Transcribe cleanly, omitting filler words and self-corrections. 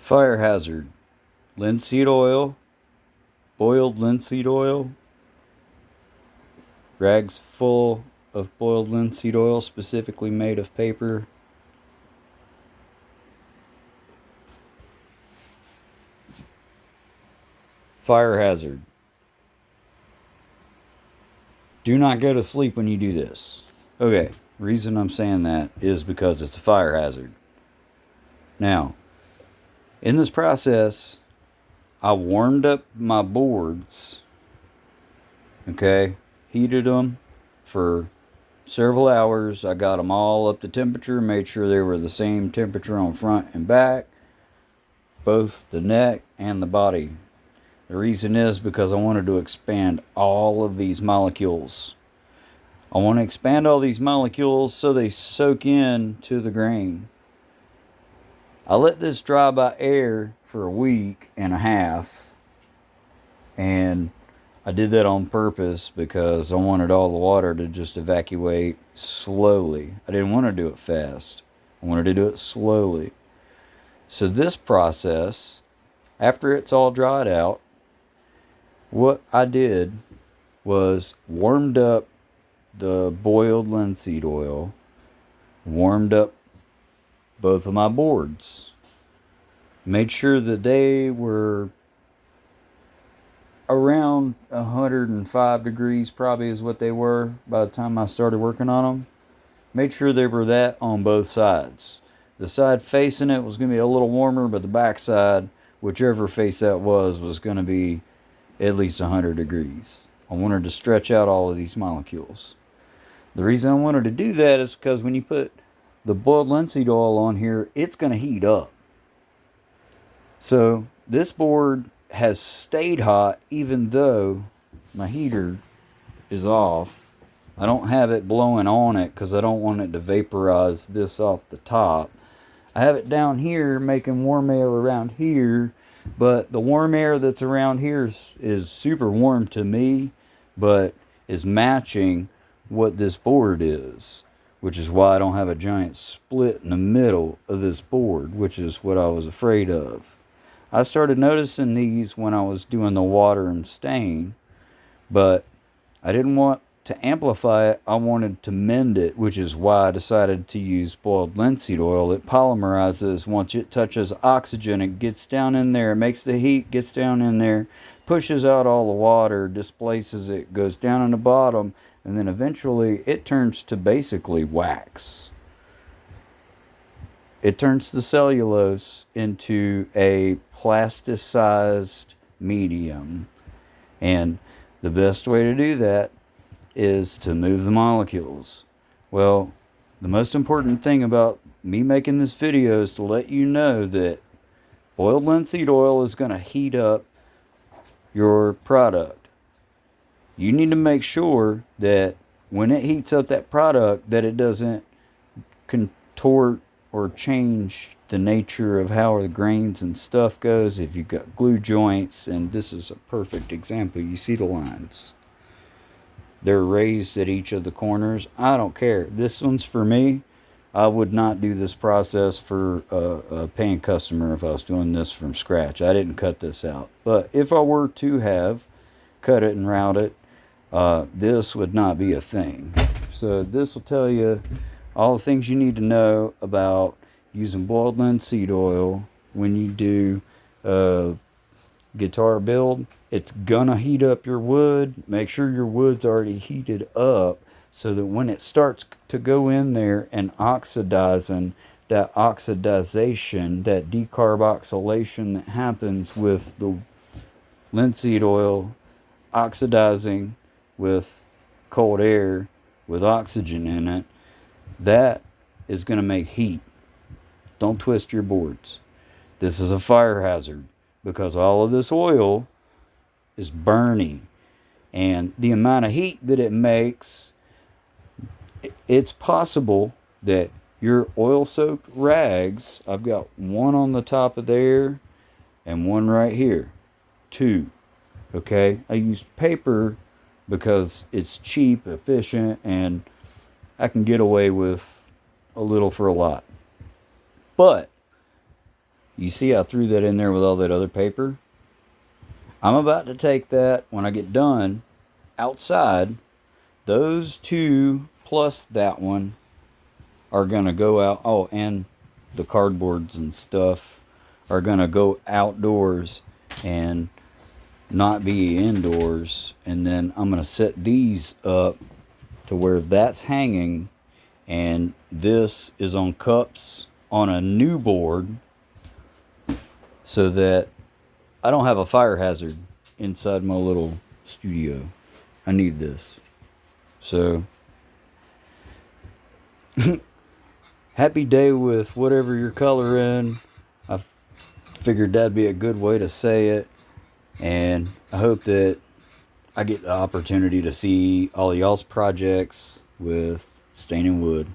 Fire hazard. Linseed oil, boiled linseed oil, rags full of boiled linseed oil specifically made of paper. Fire hazard. Do not go to sleep when you do this. Okay, reason I'm saying that is because it's a fire hazard. Now, in this process, I warmed up my boards, okay, heated them for several hours. I got them all up to temperature, made sure they were the same temperature on front and back, both the neck and the body. The reason is because I wanted to expand all of these molecules. I want to expand all these molecules so they soak in to the grain. I let this dry by air for a week and a half, and I did that on purpose because I wanted all the water to just evacuate slowly. I didn't want to do it fast. I wanted to do it slowly. So this process, after it's all dried out, what I did was warmed up the boiled linseed oil, warmed up both of my boards, made sure that they were around 105 degrees probably is what they were by the time I started working on them. Made sure they were that on both sides. The side facing it was going to be a little warmer, but the back side, whichever face that was going to be at least 100 degrees. I wanted to stretch out all of these molecules. The reason I wanted to do that is because when you put the boiled linseed oil on here, it's going to heat up. So this board has stayed hot even though my heater is off. I don't have it blowing on it because I don't want it to vaporize this off the top. I have it down here making warm air around here, but the warm air that's around here is super warm to me, but is matching what this board is, which is why I don't have a giant split in the middle of this board, which is what I was afraid of. I started noticing these when I was doing the water and stain, but I didn't want to amplify it. I wanted to mend it, which is why I decided to use boiled linseed oil. It polymerizes once it touches oxygen. It gets down in there, it makes the heat, gets down in there, pushes out all the water, displaces it, goes down in the bottom, and then eventually it turns to basically wax. It turns the cellulose into a plasticized medium. And the best way to do that is to move the molecules. Well, the most important thing about me making this video is to let you know that boiled linseed oil is going to heat up your product. You need to make sure that when it heats up that product that it doesn't contort or change the nature of how the grains and stuff goes. If you've got glue joints, and this is a perfect example, you see the lines. They're raised at each of the corners. I don't care. This one's for me. I would not do this process for a paying customer if I was doing this from scratch. I didn't cut this out. But if I were to have cut it and route it, this would not be a thing. So this will tell you all the things you need to know about using boiled linseed oil when you do guitar build. It's gonna heat up your wood. Make sure your wood's already heated up so that when it starts to go in there and oxidizing, that oxidization, that decarboxylation that happens with the linseed oil oxidizing with cold air with oxygen in it, that is going to make heat. Don't twist your boards. This is a fire hazard because all of this oil is burning, and the amount of heat that it makes, it's possible that your oil-soaked rags, I've got one on the top of there and one right here, two. Okay, I used paper because it's cheap, efficient, and I can get away with a little for a lot. But You see I threw that in there with all that other paper? I'm about to take that when I get done outside. Those two plus that one are going to go out. Oh, and the cardboards and stuff are going to go outdoors and not be indoors. And then I'm going to set these up to where that's hanging, and this is on cups on a new board, so that I don't have a fire hazard inside my little studio. I need this. So happy day with whatever you're coloring. I figured that'd be a good way to say it, and I hope that I get the opportunity to see all y'all's projects with staining wood.